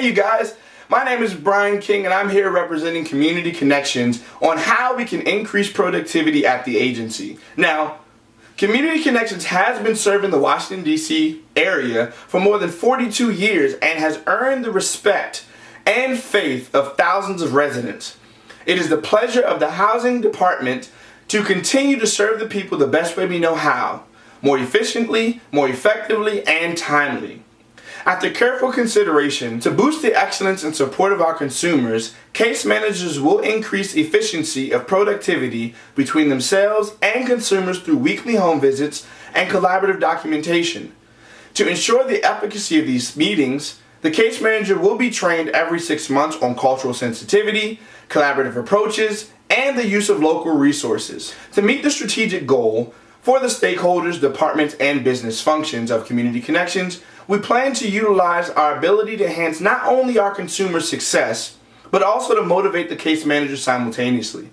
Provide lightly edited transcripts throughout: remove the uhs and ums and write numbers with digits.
Hey you guys, my name is Brian King and I'm here representing Community Connections on how we can increase productivity at the agency. Now, Community Connections has been serving the Washington, D.C. area for more than 42 years and has earned the respect and faith of thousands of residents. It is the pleasure of the Housing Department to continue to serve the people the best way we know how, more efficiently, more effectively, and timely. After careful consideration, to boost the excellence and support of our consumers, case managers will increase efficiency of productivity between themselves and consumers through weekly home visits and collaborative documentation. To ensure the efficacy of these meetings, the case manager will be trained every 6 months on cultural sensitivity, collaborative approaches, and the use of local resources. To meet the strategic goal for the stakeholders, departments, and business functions of Community Connections, we plan to utilize our ability to enhance not only our consumer success, but also to motivate the case manager simultaneously.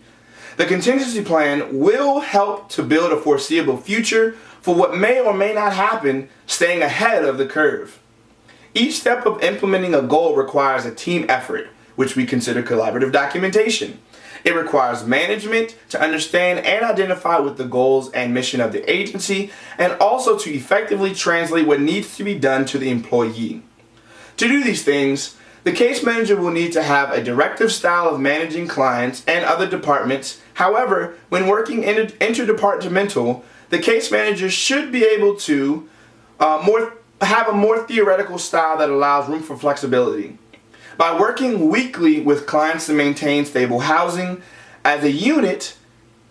The contingency plan will help to build a foreseeable future for what may or may not happen, staying ahead of the curve. Each step of implementing a goal requires a team effort, which we consider collaborative documentation. It requires management to understand and identify with the goals and mission of the agency, and also to effectively translate what needs to be done to the employee. To do these things, the case manager will need to have a directive style of managing clients and other departments. However, when working interdepartmental, the case manager should be able to have a more theoretical style that allows room for flexibility. By working weekly with clients to maintain stable housing as a unit,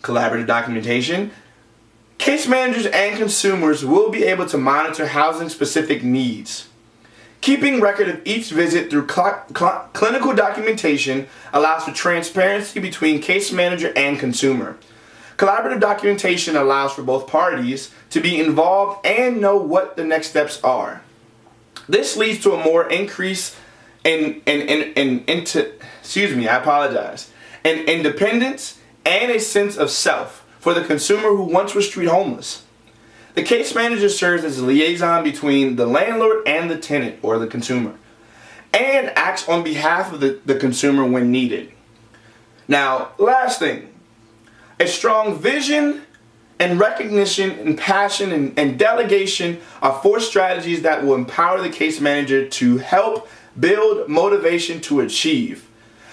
collaborative documentation, case managers and consumers will be able to monitor housing specific needs. Keeping record of each visit through clinical documentation allows for transparency between case manager and consumer. Collaborative documentation allows for both parties to be involved and know what the next steps are. This leads to a more increase in independence and a sense of self for the consumer who once was street homeless. The case manager serves as a liaison between the landlord and the tenant or the consumer, and acts on behalf of the consumer when needed. Now, last thing, a strong vision and recognition and passion and delegation are 4 strategies that will empower the case manager to help build motivation to achieve.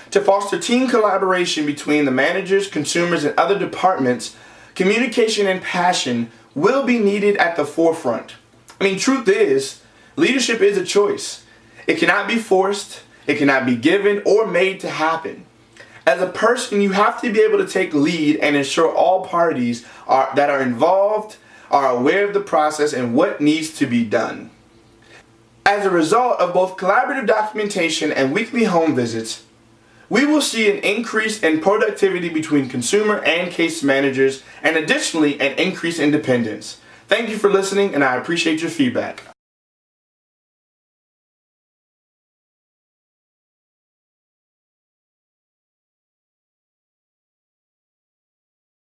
To foster team collaboration between the managers, consumers, and other departments, communication and passion will be needed at the forefront. Truth is, leadership is a choice. It cannot be forced, it cannot be given or made to happen. As a person, you have to be able to take lead and ensure all parties that are involved are aware of the process and what needs to be done. As a result of both collaborative documentation and weekly home visits, we will see an increase in productivity between consumer and case managers, and additionally an increase in independence. Thank you for listening, and I appreciate your feedback.